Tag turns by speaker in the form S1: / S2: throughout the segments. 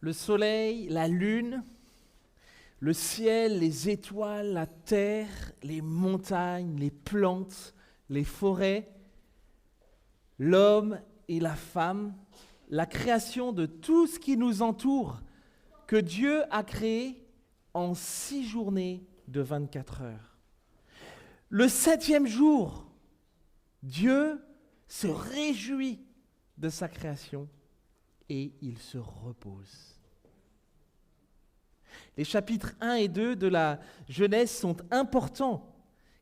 S1: Le soleil, la lune, le ciel, les étoiles, la terre, les montagnes, les plantes, les forêts, l'homme et la femme, la création de tout ce qui nous entoure, que Dieu a créé en 6 journées de 24 heures. Le 7e jour, Dieu se réjouit de sa création et il se repose. Les chapitres 1 et 2 de la Genèse sont importants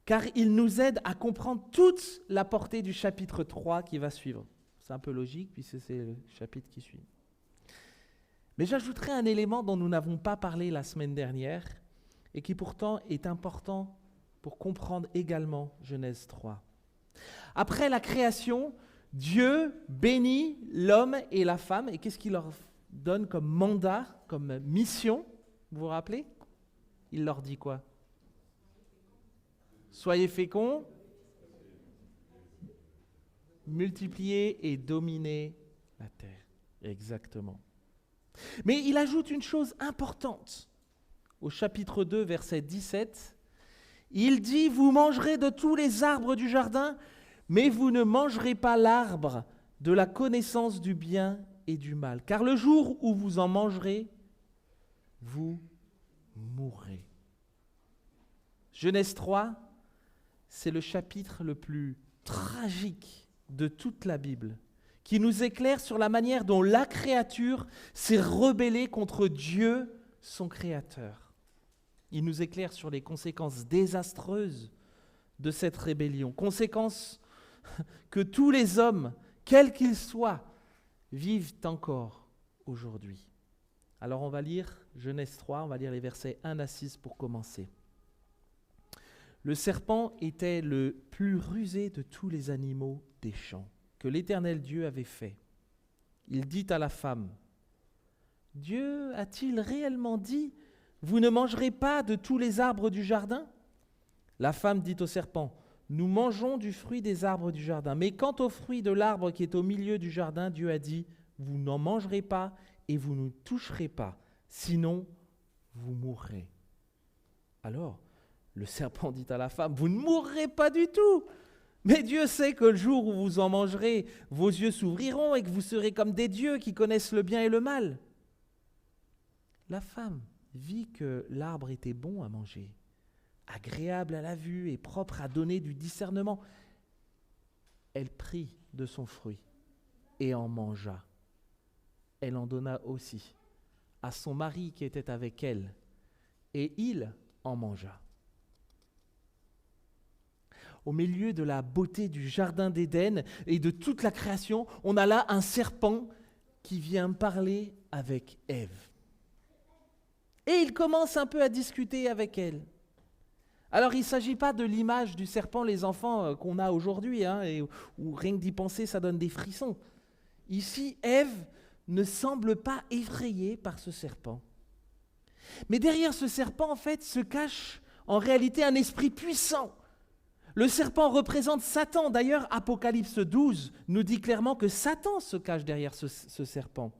S1: car ils nous aident à comprendre toute la portée du chapitre 3 qui va suivre. C'est un peu logique puisque c'est le chapitre qui suit. Mais j'ajouterai un élément dont nous n'avons pas parlé la semaine dernière et qui pourtant est important pour comprendre également Genèse 3. Après la création, Dieu bénit l'homme et la femme et qu'est-ce qu'il leur donne comme mandat, comme mission ? Vous vous rappelez ? Il leur dit quoi ? Soyez féconds, multipliez et dominez la terre. Exactement. Mais il ajoute une chose importante. Au chapitre 2, verset 17, il dit « Vous mangerez de tous les arbres du jardin, mais vous ne mangerez pas l'arbre de la connaissance du bien et du mal. Car le jour où vous en mangerez, vous mourrez. » Genèse 3, c'est le chapitre le plus tragique de toute la Bible, qui nous éclaire sur la manière dont la créature s'est rebellée contre Dieu, son Créateur. Il nous éclaire sur les conséquences désastreuses de cette rébellion, conséquences que tous les hommes, quels qu'ils soient, vivent encore aujourd'hui. Alors on va lire Genèse 3, on va lire les versets 1 à 6 pour commencer. Le serpent était le plus rusé de tous les animaux des champs que l'Éternel Dieu avait fait. Il dit à la femme, « Dieu a-t-il réellement dit, vous ne mangerez pas de tous les arbres du jardin ?» La femme dit au serpent, « Nous mangeons du fruit des arbres du jardin. Mais quant au fruit de l'arbre qui est au milieu du jardin, Dieu a dit, vous n'en mangerez pas et vous ne toucherez pas, sinon vous mourrez. » Alors, le serpent dit à la femme, « Vous ne mourrez pas du tout. Mais Dieu sait que le jour où vous en mangerez, vos yeux s'ouvriront et que vous serez comme des dieux qui connaissent le bien et le mal. » La femme vit que l'arbre était bon à manger, agréable à la vue et propre à donner du discernement. Elle prit de son fruit et en mangea. Elle en donna aussi à son mari qui était avec elle, et il en mangea. Au milieu de la beauté du jardin d'Éden et de toute la création, on a là un serpent qui vient parler avec Ève. Et il commence un peu à discuter avec elle. Alors il ne s'agit pas de l'image du serpent, les enfants, qu'on a aujourd'hui, où rien que d'y penser, ça donne des frissons. Ici, Ève ne semble pas effrayée par ce serpent. Mais derrière ce serpent, en fait, se cache en réalité un esprit puissant. Le serpent représente Satan. D'ailleurs, Apocalypse 12 nous dit clairement que Satan se cache derrière ce serpent.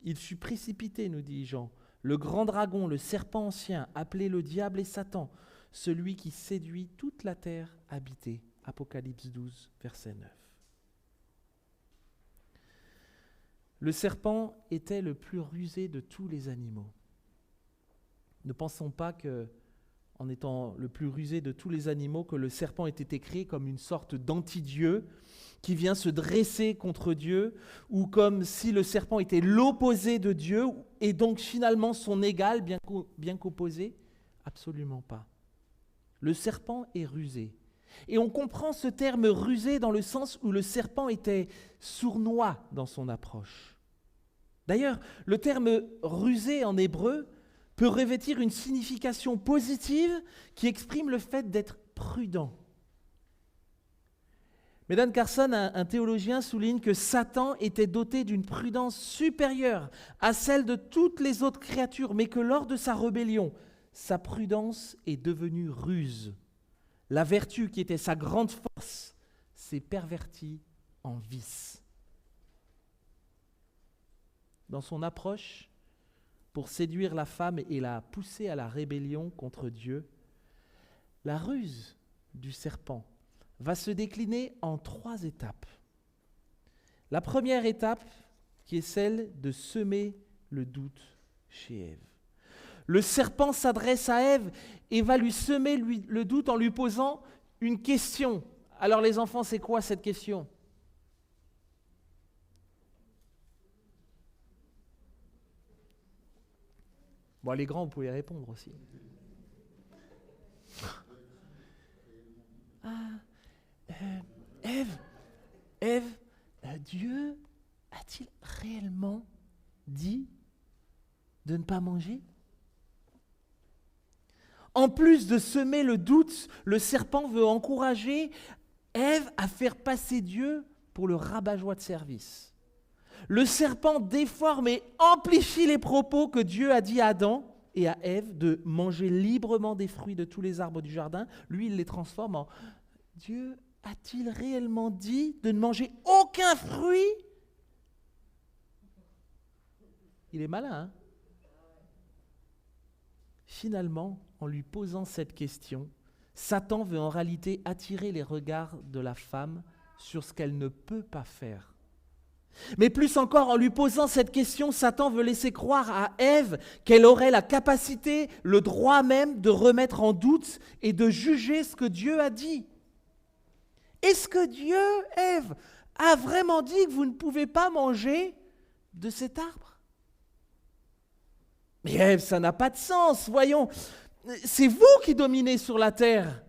S1: Il fut précipité, nous dit Jean. Le grand dragon, le serpent ancien, appelé le diable et Satan, celui qui séduit toute la terre habitée. Apocalypse 12, verset 9. Le serpent était le plus rusé de tous les animaux. Ne pensons pas que, en étant le plus rusé de tous les animaux, que le serpent ait été créé comme une sorte d'anti-dieu qui vient se dresser contre Dieu, ou comme si le serpent était l'opposé de Dieu, et donc finalement son égal, bien qu'opposé. Absolument pas. Le serpent est rusé. Et on comprend ce terme rusé dans le sens où le serpent était sournois dans son approche. D'ailleurs, le terme rusé en hébreu peut revêtir une signification positive qui exprime le fait d'être prudent. Mais Dan Carson, un théologien, souligne que Satan était doté d'une prudence supérieure à celle de toutes les autres créatures, mais que lors de sa rébellion, sa prudence est devenue ruse. La vertu qui était sa grande force s'est pervertie en vice. Dans son approche, pour séduire la femme et la pousser à la rébellion contre Dieu, la ruse du serpent va se décliner en 3 étapes. La première étape, qui est celle de semer le doute chez Ève. Le serpent s'adresse à Ève et va lui semer le doute en lui posant une question. Alors les enfants, c'est quoi cette question ? Bon, les grands, vous pouvez répondre aussi. Ève, Dieu a-t-il réellement dit de ne pas manger ? En plus de semer le doute, le serpent veut encourager Ève à faire passer Dieu pour le rabat-joie de service. Le serpent déforme et amplifie les propos que Dieu a dit à Adam et à Ève de manger librement des fruits de tous les arbres du jardin. Lui, il les transforme en « Dieu a-t-il réellement dit de ne manger aucun fruit ?» Il est malin, hein ? Finalement, en lui posant cette question, Satan veut en réalité attirer les regards de la femme sur ce qu'elle ne peut pas faire. Mais plus encore, en lui posant cette question, Satan veut laisser croire à Ève qu'elle aurait la capacité, le droit même de remettre en doute et de juger ce que Dieu a dit. Est-ce que Dieu, Ève, a vraiment dit que vous ne pouvez pas manger de cet arbre ? Mais Ève, ça n'a pas de sens, voyons. C'est vous qui dominez sur la terre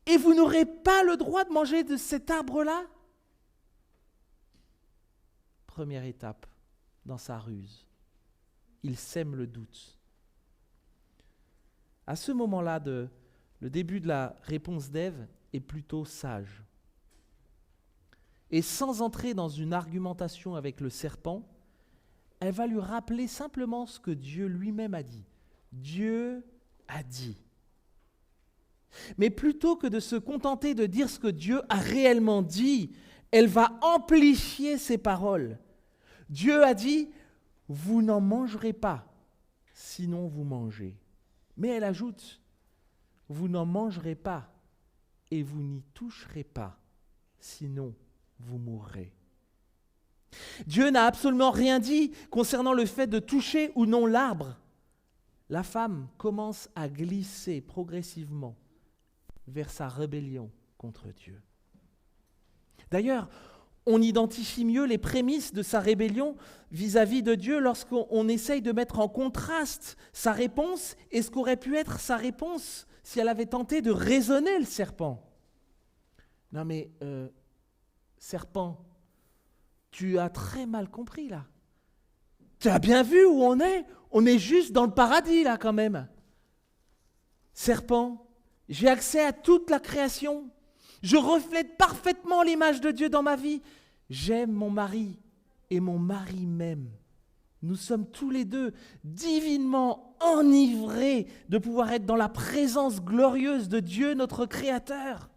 S1: et vous n'aurez pas le droit de manger de cet arbre-là ? Première étape dans sa ruse, il sème le doute. À ce moment-là, le début de la réponse d'Ève est plutôt sage. Et sans entrer dans une argumentation avec le serpent, elle va lui rappeler simplement ce que Dieu lui-même a dit. Dieu a dit. Mais plutôt que de se contenter de dire ce que Dieu a réellement dit, elle va amplifier ses paroles. Dieu a dit, vous n'en mangerez pas, sinon vous mangez. Mais elle ajoute, vous n'en mangerez pas et vous n'y toucherez pas, sinon vous mourrez. Dieu n'a absolument rien dit concernant le fait de toucher ou non l'arbre. La femme commence à glisser progressivement vers sa rébellion contre Dieu. D'ailleurs, on identifie mieux les prémices de sa rébellion vis-à-vis de Dieu lorsqu'on essaye de mettre en contraste sa réponse et ce qu'aurait pu être sa réponse si elle avait tenté de raisonner le serpent. Non mais, serpent, tu as très mal compris là. Tu as bien vu où on est ? On est juste dans le paradis là quand même. Serpent, j'ai accès à toute la création. Je reflète parfaitement l'image de Dieu dans ma vie. J'aime mon mari et mon mari m'aime. Nous sommes tous les deux divinement enivrés de pouvoir être dans la présence glorieuse de Dieu, notre Créateur.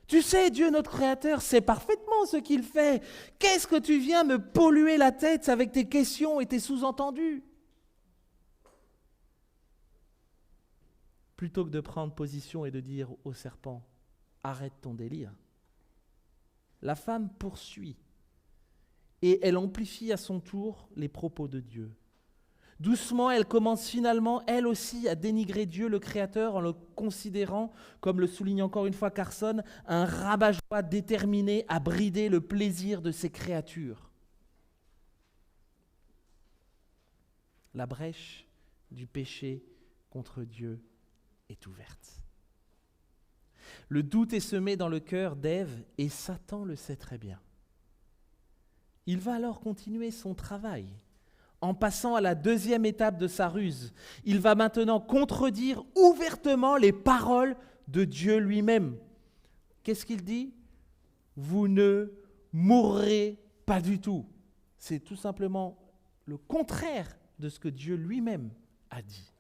S1: Tu sais, Dieu, notre Créateur, sait parfaitement ce qu'il fait. Qu'est-ce que tu viens me polluer la tête avec tes questions et tes sous-entendus ? Plutôt que de prendre position et de dire au serpent, arrête ton délire. La femme poursuit et elle amplifie à son tour les propos de Dieu. Doucement, elle commence finalement, elle aussi, à dénigrer Dieu, le Créateur, en le considérant, comme le souligne encore une fois Carson, un rabat-joie déterminé à brider le plaisir de ses créatures. La brèche du péché contre Dieu est ouverte. Le doute est semé dans le cœur d'Ève et Satan le sait très bien. Il va alors continuer son travail en passant à la deuxième étape de sa ruse. Il va maintenant contredire ouvertement les paroles de Dieu lui-même. Qu'est-ce qu'il dit ? Vous ne mourrez pas du tout. C'est tout simplement le contraire de ce que Dieu lui-même a dit.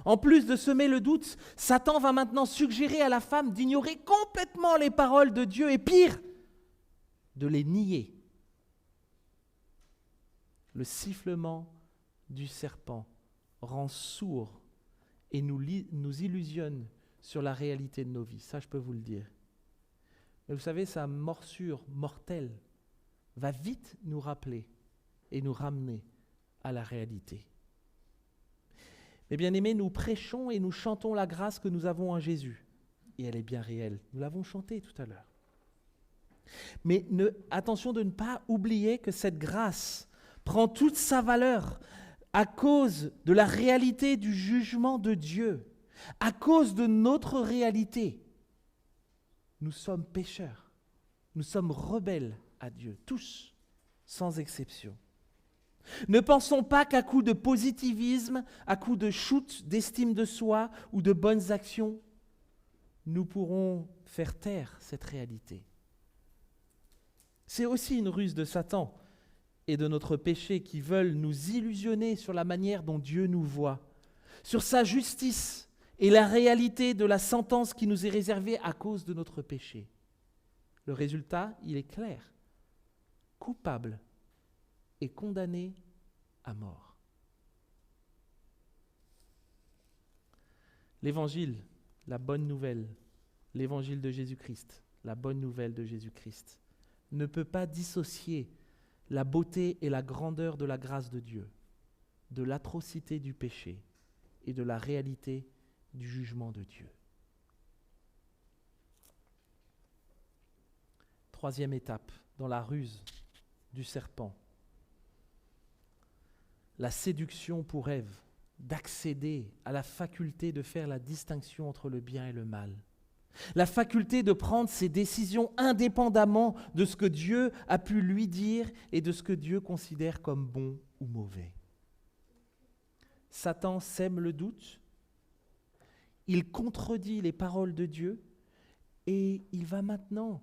S1: En plus de semer le doute, Satan va maintenant suggérer à la femme d'ignorer complètement les paroles de Dieu et pire, de les nier. le sifflement du serpent rend sourd et nous illusionne sur la réalité de nos vies. Ça, je peux vous le dire. Mais vous savez, sa morsure mortelle va vite nous rappeler et nous ramener à la réalité. Mais bien aimés, nous prêchons et nous chantons la grâce que nous avons en Jésus. Et elle est bien réelle. Nous l'avons chantée tout à l'heure. Mais attention de ne pas oublier que cette grâce prend toute sa valeur à cause de la réalité du jugement de Dieu, à cause de notre réalité. Nous sommes pécheurs, nous sommes rebelles à Dieu, tous, sans exception. Ne pensons pas qu'à coup de positivisme, à coup de shoot d'estime de soi ou de bonnes actions, nous pourrons faire taire cette réalité. C'est aussi une ruse de Satan et de notre péché qui veulent nous illusionner sur la manière dont Dieu nous voit, sur sa justice et la réalité de la sentence qui nous est réservée à cause de notre péché. Le résultat, il est clair. Coupable et condamné à mort. L'évangile, la bonne nouvelle, l'évangile de Jésus-Christ, la bonne nouvelle de Jésus-Christ, ne peut pas dissocier la beauté et la grandeur de la grâce de Dieu, de l'atrocité du péché et de la réalité du jugement de Dieu. Troisième étape, dans la ruse du serpent, la séduction pour Ève d'accéder à la faculté de faire la distinction entre le bien et le mal. La faculté de prendre ses décisions indépendamment de ce que Dieu a pu lui dire et de ce que Dieu considère comme bon ou mauvais. Satan sème le doute, il contredit les paroles de Dieu et il va maintenant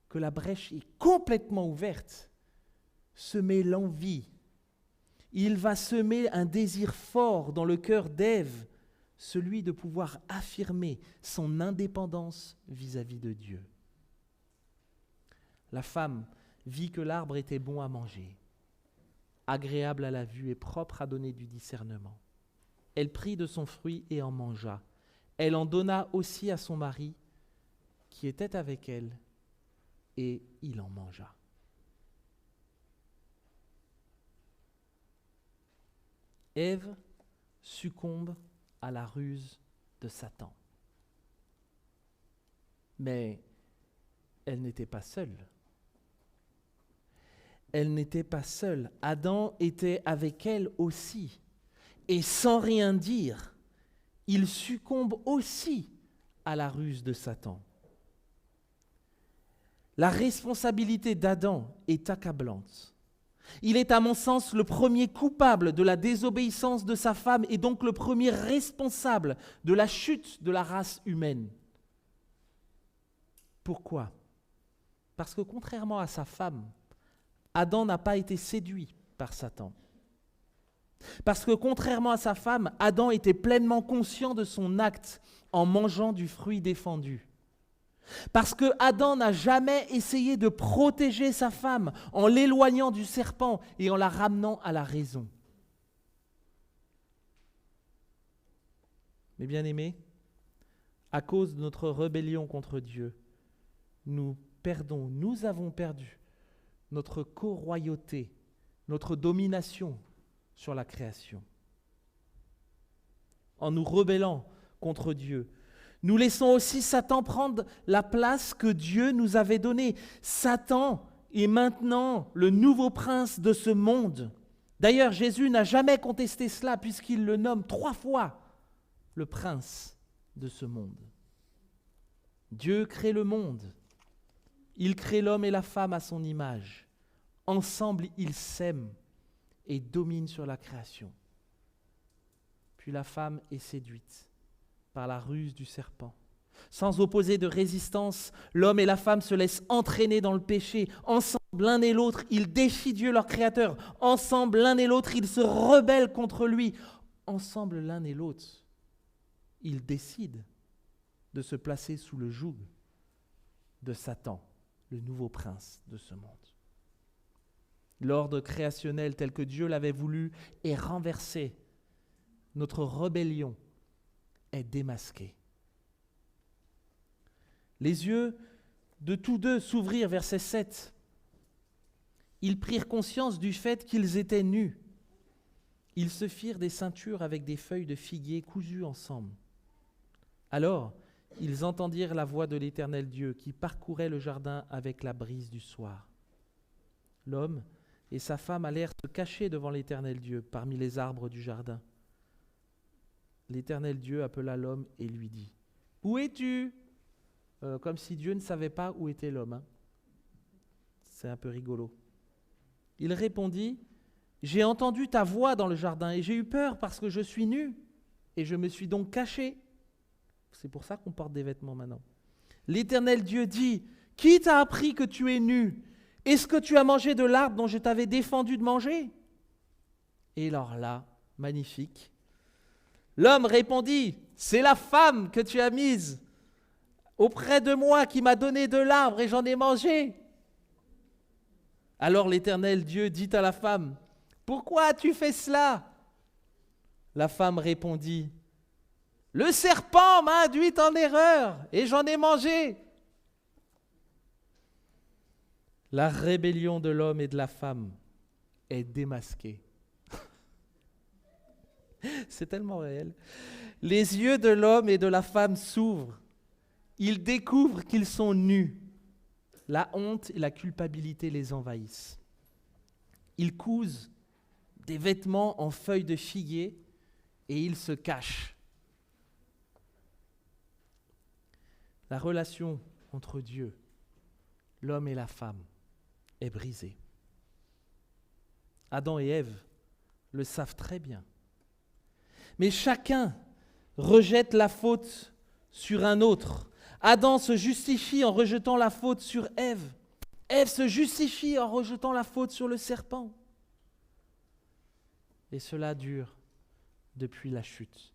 S1: que la brèche est complètement ouverte, semer l'envie. Il va semer un désir fort dans le cœur d'Ève, celui de pouvoir affirmer son indépendance vis-à-vis de Dieu. La femme vit que l'arbre était bon à manger, agréable à la vue et propre à donner du discernement. Elle prit de son fruit et en mangea. Elle en donna aussi à son mari qui était avec elle, et il en mangea. Ève succombe à la ruse de Satan. Mais elle n'était pas seule. Elle n'était pas seule. Adam était avec elle aussi. Et sans rien dire, il succombe aussi à la ruse de Satan. La responsabilité d'Adam est accablante. Il est, à mon sens, le premier coupable de la désobéissance de sa femme et donc le premier responsable de la chute de la race humaine. Pourquoi ? Parce que contrairement à sa femme, Adam n'a pas été séduit par Satan. Parce que contrairement à sa femme, Adam était pleinement conscient de son acte en mangeant du fruit défendu. Parce que Adam n'a jamais essayé de protéger sa femme en l'éloignant du serpent et en la ramenant à la raison. Mais bien aimés, à cause de notre rébellion contre Dieu, nous avons perdu notre co-royauté, notre domination sur la création. En nous rebellant contre Dieu, nous laissons aussi Satan prendre la place que Dieu nous avait donnée. Satan est maintenant le nouveau prince de ce monde. D'ailleurs, Jésus n'a jamais contesté cela puisqu'il le nomme 3 fois le prince de ce monde. Dieu crée le monde. Il crée l'homme et la femme à son image. Ensemble, ils s'aiment et dominent sur la création. Puis la femme est séduite par la ruse du serpent. Sans opposer de résistance, l'homme et la femme se laissent entraîner dans le péché. Ensemble, l'un et l'autre, ils défient Dieu leur Créateur. Ensemble, l'un et l'autre, ils se rebellent contre lui. Ensemble, l'un et l'autre, ils décident de se placer sous le joug de Satan, le nouveau prince de ce monde. L'ordre créationnel tel que Dieu l'avait voulu est renversé. Notre rébellion est démasquée. Les yeux de tous deux s'ouvrirent, verset 7. Ils prirent conscience du fait qu'ils étaient nus. Ils se firent des ceintures avec des feuilles de figuier cousues ensemble. Alors, ils entendirent la voix de l'Éternel Dieu qui parcourait le jardin avec la brise du soir. L'homme et sa femme allèrent se cacher devant l'Éternel Dieu parmi les arbres du jardin. L'Éternel Dieu appela l'homme et lui dit : « Où es-tu » Comme si Dieu ne savait pas où était l'homme. Hein. C'est un peu rigolo. Il répondit : « J'ai entendu ta voix dans le jardin et j'ai eu peur parce que je suis nu et je me suis donc caché. » C'est pour ça qu'on porte des vêtements maintenant. L'Éternel Dieu dit : « Qui t'a appris que tu es nu ? Est-ce que tu as mangé de l'arbre dont je t'avais défendu de manger ?» Et alors là, magnifique, l'homme répondit : « C'est la femme que tu as mise auprès de moi qui m'a donné de l'arbre et j'en ai mangé. » Alors l'Éternel Dieu dit à la femme : « Pourquoi as-tu fait cela ?» La femme répondit : « Le serpent m'a induite en erreur et j'en ai mangé. » La rébellion de l'homme et de la femme est démasquée. C'est tellement réel. Les yeux de l'homme et de la femme s'ouvrent. Ils découvrent qu'ils sont nus. La honte et la culpabilité les envahissent. Ils cousent des vêtements en feuilles de figuier et ils se cachent. La relation entre Dieu, l'homme et la femme est brisée. Adam et Ève le savent très bien. Mais chacun rejette la faute sur un autre. Adam se justifie en rejetant la faute sur Ève. Ève se justifie en rejetant la faute sur le serpent. Et cela dure depuis la chute.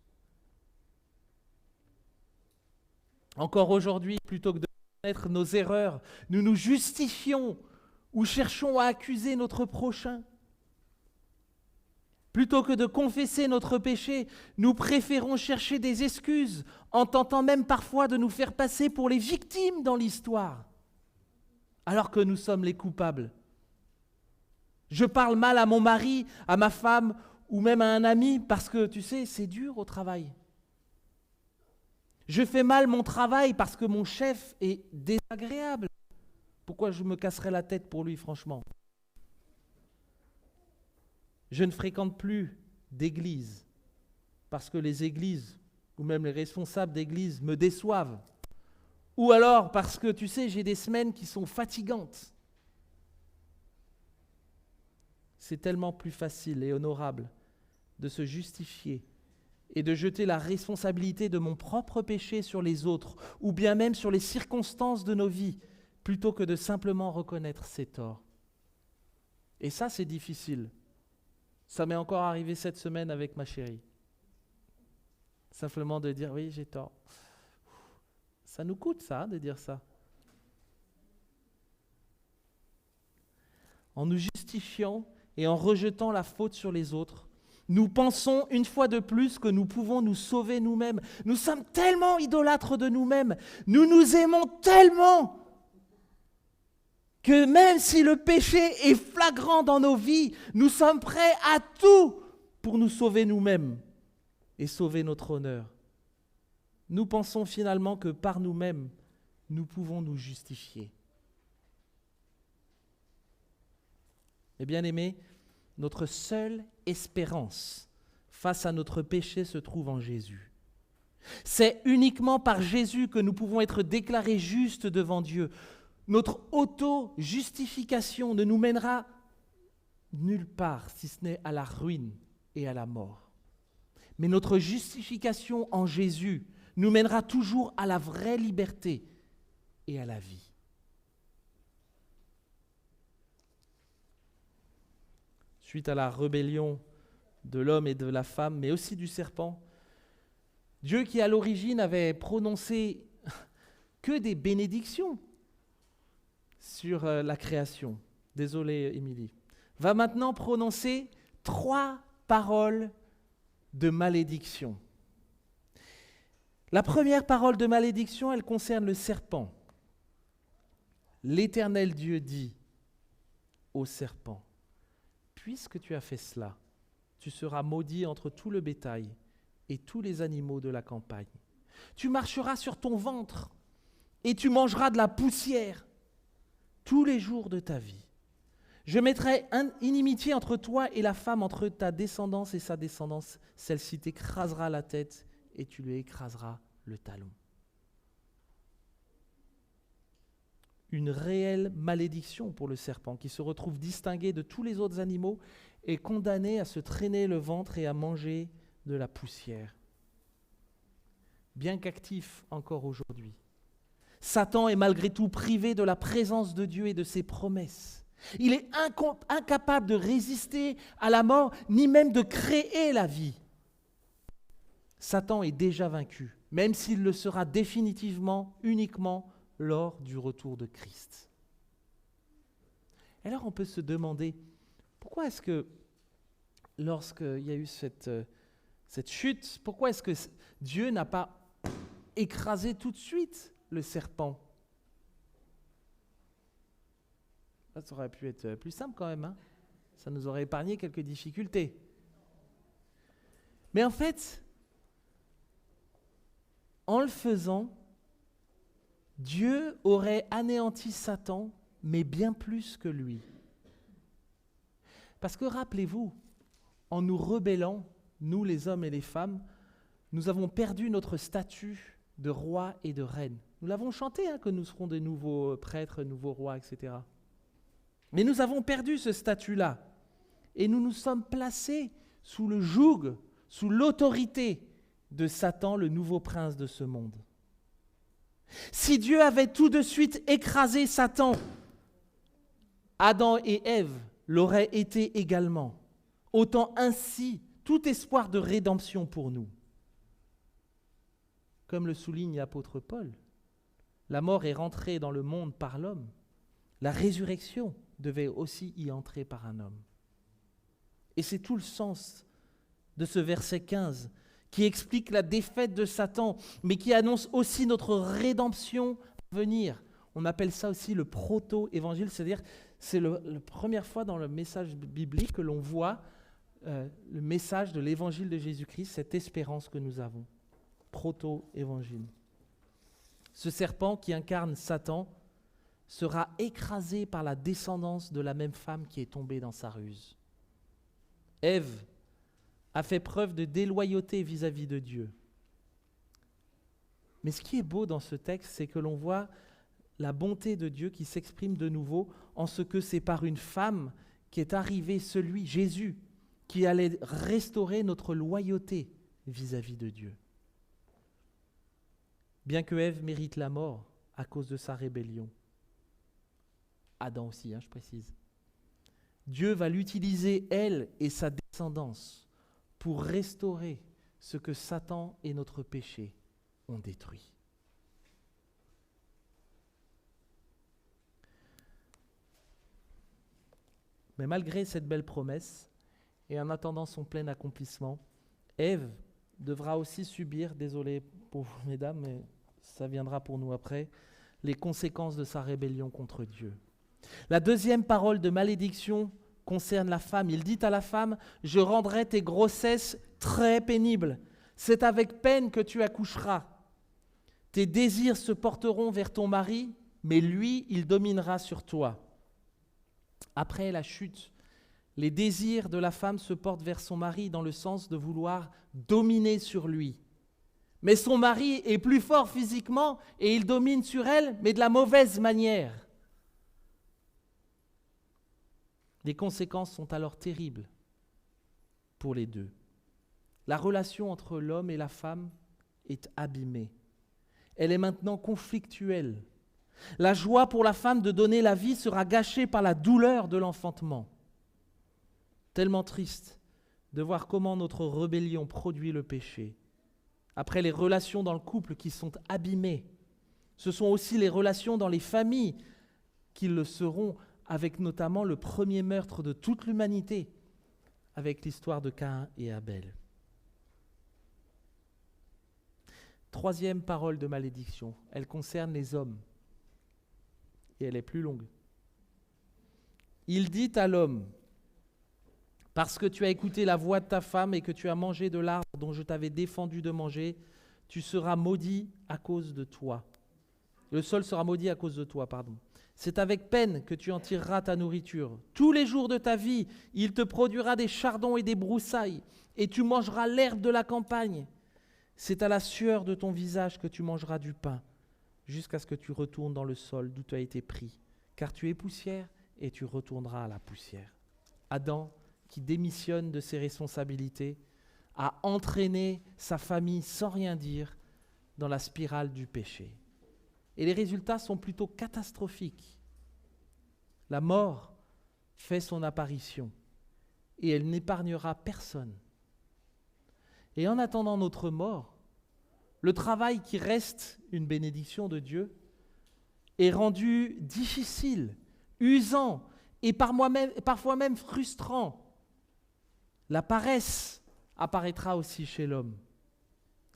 S1: Encore aujourd'hui, plutôt que de reconnaître nos erreurs, nous nous justifions ou cherchons à accuser notre prochain. Plutôt que de confesser notre péché, nous préférons chercher des excuses, en tentant même parfois de nous faire passer pour les victimes dans l'histoire, alors que nous sommes les coupables. Je parle mal à mon mari, à ma femme, ou même à un ami, parce que, tu sais, c'est dur au travail. Je fais mal mon travail parce que mon chef est désagréable. Pourquoi je me casserais la tête pour lui, franchement ? Je ne fréquente plus d'église parce que les églises, ou même les responsables d'église, me déçoivent. Ou alors parce que, tu sais, j'ai des semaines qui sont fatigantes. C'est tellement plus facile et honorable de se justifier et de jeter la responsabilité de mon propre péché sur les autres, ou bien même sur les circonstances de nos vies, plutôt que de simplement reconnaître ses torts. Et ça, c'est difficile. Ça m'est encore arrivé cette semaine avec ma chérie. Simplement de dire, oui, j'ai tort. Ça nous coûte ça, de dire ça. En nous justifiant et en rejetant la faute sur les autres, nous pensons une fois de plus que nous pouvons nous sauver nous-mêmes. Nous sommes tellement idolâtres de nous-mêmes. Nous nous aimons tellement que même si le péché est flagrant dans nos vies, nous sommes prêts à tout pour nous sauver nous-mêmes et sauver notre honneur. Nous pensons finalement que par nous-mêmes, nous pouvons nous justifier. Mais bien aimés, notre seule espérance face à notre péché se trouve en Jésus. C'est uniquement par Jésus que nous pouvons être déclarés justes devant Dieu. Notre auto-justification ne nous mènera nulle part, si ce n'est à la ruine et à la mort. Mais notre justification en Jésus nous mènera toujours à la vraie liberté et à la vie. Suite à la rébellion de l'homme et de la femme, mais aussi du serpent, Dieu qui à l'origine avait prononcé que des bénédictions sur la création. Désolé, Émilie. va maintenant prononcer 3 paroles de malédiction. La première parole de malédiction, elle concerne le serpent. L'Éternel Dieu dit au serpent, « Puisque tu as fait cela, tu seras maudit entre tout le bétail et tous les animaux de la campagne. Tu marcheras sur ton ventre et tu mangeras de la poussière tous les jours de ta vie. Je mettrai inimitié entre toi et la femme, entre ta descendance et sa descendance. Celle-ci t'écrasera la tête et tu lui écraseras le talon. » Une réelle malédiction pour le serpent qui se retrouve distingué de tous les autres animaux et condamné à se traîner le ventre et à manger de la poussière. Bien qu'actif encore aujourd'hui, Satan est malgré tout privé de la présence de Dieu et de ses promesses. Il est incapable de résister à la mort, ni même de créer la vie. Satan est déjà vaincu, même s'il le sera définitivement, uniquement lors du retour de Christ. Alors on peut se demander, pourquoi est-ce que lorsqu'il y a eu cette chute, pourquoi est-ce que Dieu n'a pas écrasé tout de suite le serpent? Ça aurait pu être plus simple quand même, hein? Ça nous aurait épargné quelques difficultés. Mais en fait, en le faisant, Dieu aurait anéanti Satan, mais bien plus que lui. Parce que rappelez-vous, en nous rebellant, nous les hommes et les femmes, nous avons perdu notre statut de roi et de reine. Nous l'avons chanté, hein, que nous serons de nouveaux prêtres, nouveaux rois, etc. Mais nous avons perdu ce statut-là. Et nous nous sommes placés sous le joug, sous l'autorité de Satan, le nouveau prince de ce monde. Si Dieu avait tout de suite écrasé Satan, Adam et Ève l'auraient été également, ôtant ainsi tout espoir de rédemption pour nous. Comme le souligne l'apôtre Paul, la mort est rentrée dans le monde par l'homme. La résurrection devait aussi y entrer par un homme. Et c'est tout le sens de ce verset 15 qui explique la défaite de Satan, mais qui annonce aussi notre rédemption à venir. On appelle ça aussi le proto-évangile, c'est-à-dire c'est la première fois dans le message biblique que l'on voit le message de l'évangile de Jésus-Christ, cette espérance que nous avons. Proto-évangile. Ce serpent qui incarne Satan sera écrasé par la descendance de la même femme qui est tombée dans sa ruse. Ève a fait preuve de déloyauté vis-à-vis de Dieu. Mais ce qui est beau dans ce texte, c'est que l'on voit la bonté de Dieu qui s'exprime de nouveau en ce que c'est par une femme qu'est arrivé celui, Jésus, qui allait restaurer notre loyauté vis-à-vis de Dieu. Bien que Ève mérite la mort à cause de sa rébellion, Adam aussi, je précise, Dieu va l'utiliser, elle et sa descendance, pour restaurer ce que Satan et notre péché ont détruit. Mais malgré cette belle promesse, et en attendant son plein accomplissement, Ève devra aussi subir, désolé pour vous mesdames, mais ça viendra pour nous après, les conséquences de sa rébellion contre Dieu. La deuxième parole de malédiction concerne la femme. Il dit à la femme, « Je rendrai tes grossesses très pénibles. C'est avec peine que tu accoucheras. Tes désirs se porteront vers ton mari, mais lui, il dominera sur toi. » Après la chute, les désirs de la femme se portent vers son mari dans le sens de vouloir dominer sur lui. Mais son mari est plus fort physiquement et il domine sur elle, mais de la mauvaise manière. Les conséquences sont alors terribles pour les deux. La relation entre l'homme et la femme est abîmée. Elle est maintenant conflictuelle. La joie pour la femme de donner la vie sera gâchée par la douleur de l'enfantement. Tellement triste de voir comment notre rébellion produit le péché. Après les relations dans le couple qui sont abîmées, ce sont aussi les relations dans les familles qui le seront avec notamment le premier meurtre de toute l'humanité, avec l'histoire de Caïn et Abel. Troisième parole de malédiction, elle concerne les hommes. Et elle est plus longue. Il dit à l'homme, parce que tu as écouté la voix de ta femme et que tu as mangé de l'arbre dont je t'avais défendu de manger, tu seras maudit à cause de toi. Le sol sera maudit à cause de toi, pardon. C'est avec peine que tu en tireras ta nourriture. Tous les jours de ta vie, il te produira des chardons et des broussailles, et tu mangeras l'herbe de la campagne. C'est à la sueur de ton visage que tu mangeras du pain, jusqu'à ce que tu retournes dans le sol d'où tu as été pris. Car tu es poussière et tu retourneras à la poussière. Adam, qui démissionne de ses responsabilités, a entraîné sa famille sans rien dire dans la spirale du péché. Et les résultats sont plutôt catastrophiques. La mort fait son apparition et elle n'épargnera personne. Et en attendant notre mort, le travail qui reste une bénédiction de Dieu est rendu difficile, usant et parfois même frustrant. La paresse apparaîtra aussi chez l'homme.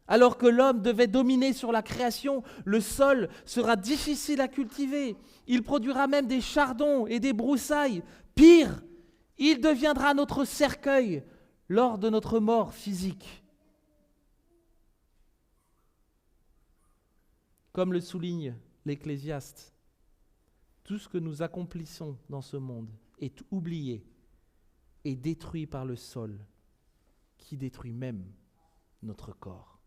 S1: Alors que l'homme devait dominer sur la création, le sol sera difficile à cultiver. Il produira même des chardons et des broussailles. Pire, il deviendra notre cercueil lors de notre mort physique. Comme le souligne l'Ecclésiaste, tout ce que nous accomplissons dans ce monde est oublié et détruit par le sol, qui détruit même notre corps.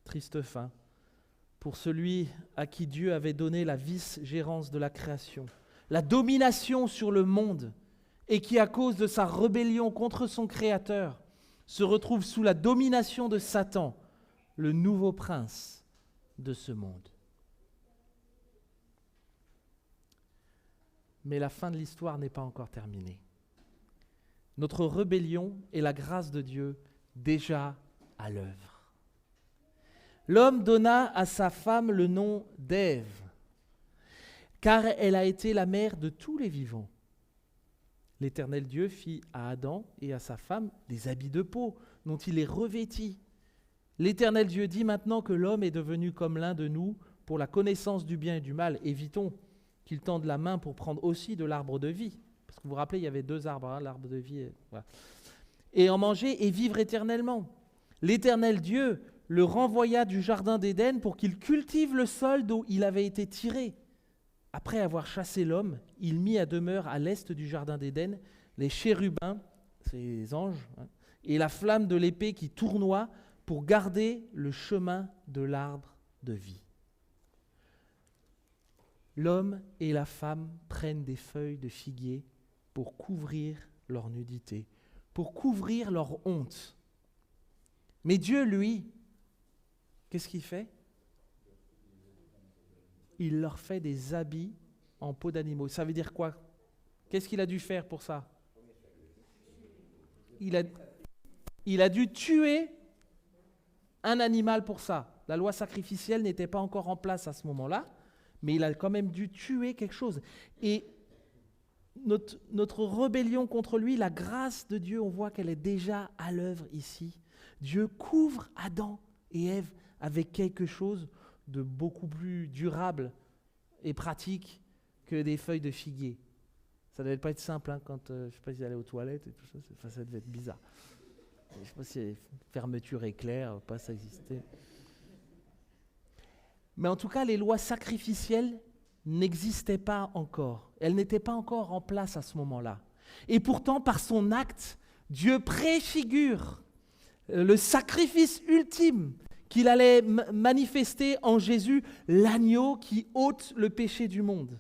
S1: Triste fin pour celui à qui Dieu avait donné la vice-gérance de la création, la domination sur le monde, et qui, à cause de sa rébellion contre son Créateur, se retrouve sous la domination de Satan, le nouveau prince de ce monde. Mais la fin de l'histoire n'est pas encore terminée. Notre rébellion est la grâce de Dieu déjà à l'œuvre. L'homme donna à sa femme le nom d'Ève, car elle a été la mère de tous les vivants. L'Éternel Dieu fit à Adam et à sa femme des habits de peau dont il les revêtit. L'Éternel Dieu dit: maintenant que l'homme est devenu comme l'un de nous pour la connaissance du bien et du mal, évitons qu'il tende la main pour prendre aussi de l'arbre de vie. Parce que vous vous rappelez, il y avait 2 arbres, l'arbre de vie et en manger et vivre éternellement. L'Éternel Dieu le renvoya du jardin d'Éden pour qu'il cultive le sol d'où il avait été tiré. Après avoir chassé l'homme, il mit à demeure à l'est du jardin d'Éden les chérubins, c'est les anges, et la flamme de l'épée qui tournoie pour garder le chemin de l'arbre de vie. L'homme et la femme prennent des feuilles de figuier pour couvrir leur nudité, pour couvrir leur honte. Mais Dieu, lui, qu'est-ce qu'il fait ? Il leur fait des habits en peau d'animaux. Ça veut dire quoi ? Qu'est-ce qu'il a dû faire pour ça ? Il a dû tuer un animal pour ça. La loi sacrificielle n'était pas encore en place à ce moment-là, mais il a quand même dû tuer quelque chose. Et notre rébellion contre lui, la grâce de Dieu, on voit qu'elle est déjà à l'œuvre ici. Dieu couvre Adam et Ève avec quelque chose de beaucoup plus durable et pratique que des feuilles de figuier. Ça ne devait pas être simple quand, je ne sais pas s'ils allaient aux toilettes, et tout ça, ça devait être bizarre. Je ne sais pas si les fermetures éclair, pas ça existait. Mais en tout cas, les lois sacrificielles n'existaient pas encore. Elles n'étaient pas encore en place à ce moment-là. Et pourtant, par son acte, Dieu préfigure le sacrifice ultime qu'il allait manifester en Jésus, l'agneau qui ôte le péché du monde.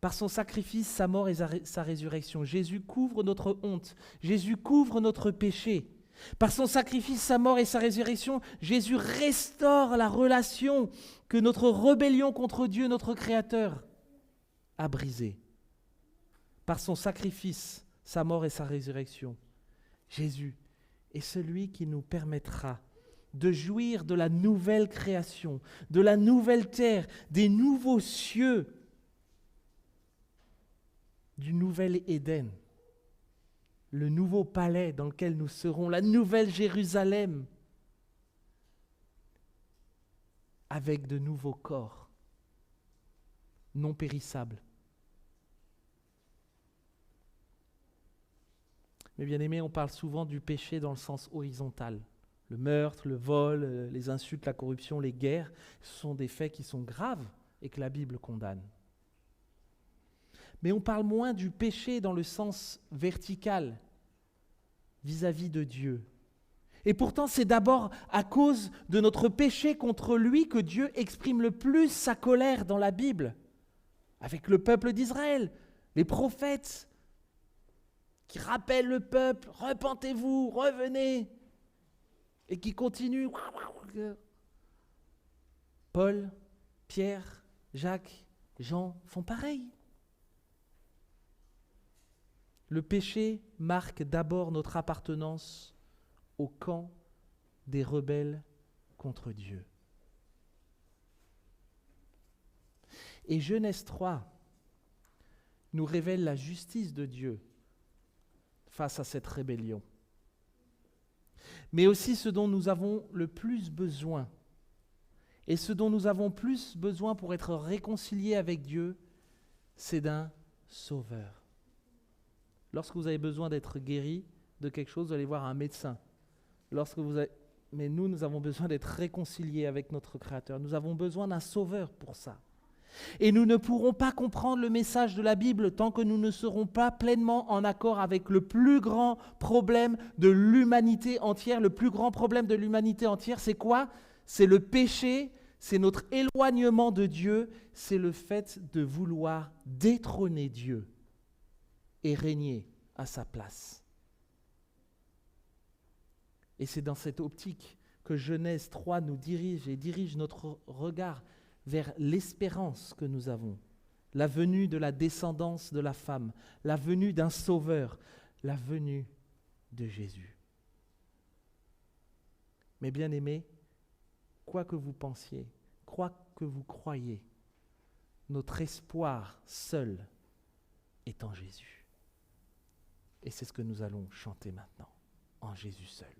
S1: Par son sacrifice, sa mort et sa résurrection, Jésus couvre notre honte, Jésus couvre notre péché. Par son sacrifice, sa mort et sa résurrection, Jésus restaure la relation que notre rébellion contre Dieu, notre Créateur, a brisée. Par son sacrifice, sa mort et sa résurrection, Jésus est celui qui nous permettra de jouir de la nouvelle création, de la nouvelle terre, des nouveaux cieux, du nouvel Éden, le nouveau palais dans lequel nous serons, la nouvelle Jérusalem, avec de nouveaux corps non périssables. Mais bien aimés, on parle souvent du péché dans le sens horizontal. Le meurtre, le vol, les insultes, la corruption, les guerres, ce sont des faits qui sont graves et que la Bible condamne. Mais on parle moins du péché dans le sens vertical, vis-à-vis de Dieu. Et pourtant, c'est d'abord à cause de notre péché contre lui que Dieu exprime le plus sa colère dans la Bible, avec le peuple d'Israël, les prophètes, qui rappellent le peuple, repentez-vous, revenez, et qui continuent. Paul, Pierre, Jacques, Jean font pareil. Le péché marque d'abord notre appartenance au camp des rebelles contre Dieu. Et Genèse 3 nous révèle la justice de Dieu face à cette rébellion. Mais aussi ce dont nous avons le plus besoin, et ce dont nous avons plus besoin pour être réconciliés avec Dieu, c'est d'un sauveur. Lorsque vous avez besoin d'être guéri de quelque chose, vous allez voir un médecin. Mais nous avons besoin d'être réconciliés avec notre Créateur. Nous avons besoin d'un sauveur pour ça. Et nous ne pourrons pas comprendre le message de la Bible tant que nous ne serons pas pleinement en accord avec le plus grand problème de l'humanité entière. Le plus grand problème de l'humanité entière, c'est quoi ? C'est le péché, c'est notre éloignement de Dieu, c'est le fait de vouloir détrôner Dieu et régner à sa place. Et c'est dans cette optique que Genèse 3 nous dirige et dirige notre regard vers l'espérance que nous avons, la venue de la descendance de la femme, la venue d'un sauveur, la venue de Jésus. Mais bien aimés, quoi que vous pensiez, quoi que vous croyiez, notre espoir seul est en Jésus. Et c'est ce que nous allons chanter maintenant, en Jésus seul.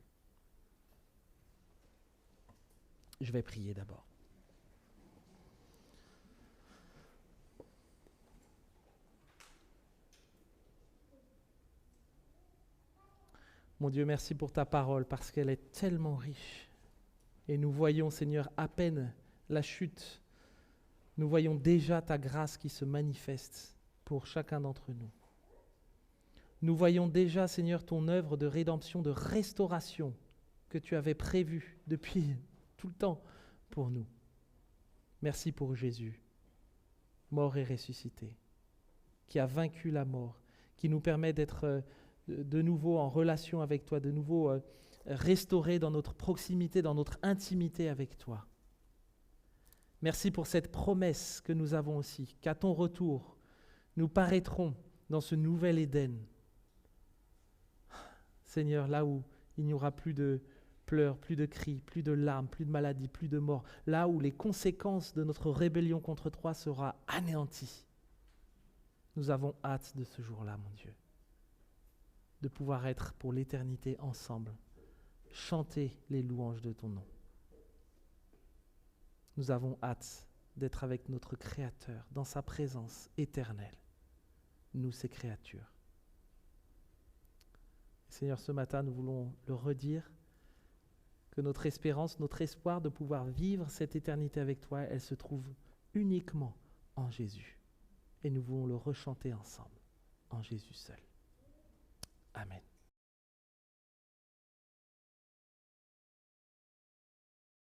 S1: Je vais prier d'abord. Mon Dieu, merci pour ta parole, parce qu'elle est tellement riche. Et nous voyons, Seigneur, à peine la chute, nous voyons déjà ta grâce qui se manifeste pour chacun d'entre nous. Nous voyons déjà, Seigneur, ton œuvre de rédemption, de restauration que tu avais prévue depuis tout le temps pour nous. Merci pour Jésus, mort et ressuscité, qui a vaincu la mort, qui nous permet d'être de nouveau en relation avec toi, de nouveau restaurés dans notre proximité, dans notre intimité avec toi. Merci pour cette promesse que nous avons aussi, qu'à ton retour, nous paraîtrons dans ce nouvel Éden. Seigneur, là où il n'y aura plus de pleurs, plus de cris, plus de larmes, plus de maladies, plus de morts, là où les conséquences de notre rébellion contre toi seront anéanties. Nous avons hâte de ce jour-là, mon Dieu, de pouvoir être pour l'éternité ensemble, chanter les louanges de ton nom. Nous avons hâte d'être avec notre Créateur dans sa présence éternelle, nous ses créatures. Seigneur, ce matin, nous voulons le redire, que notre espérance, notre espoir de pouvoir vivre cette éternité avec toi, elle se trouve uniquement en Jésus. Et nous voulons le rechanter ensemble, en Jésus seul. Amen.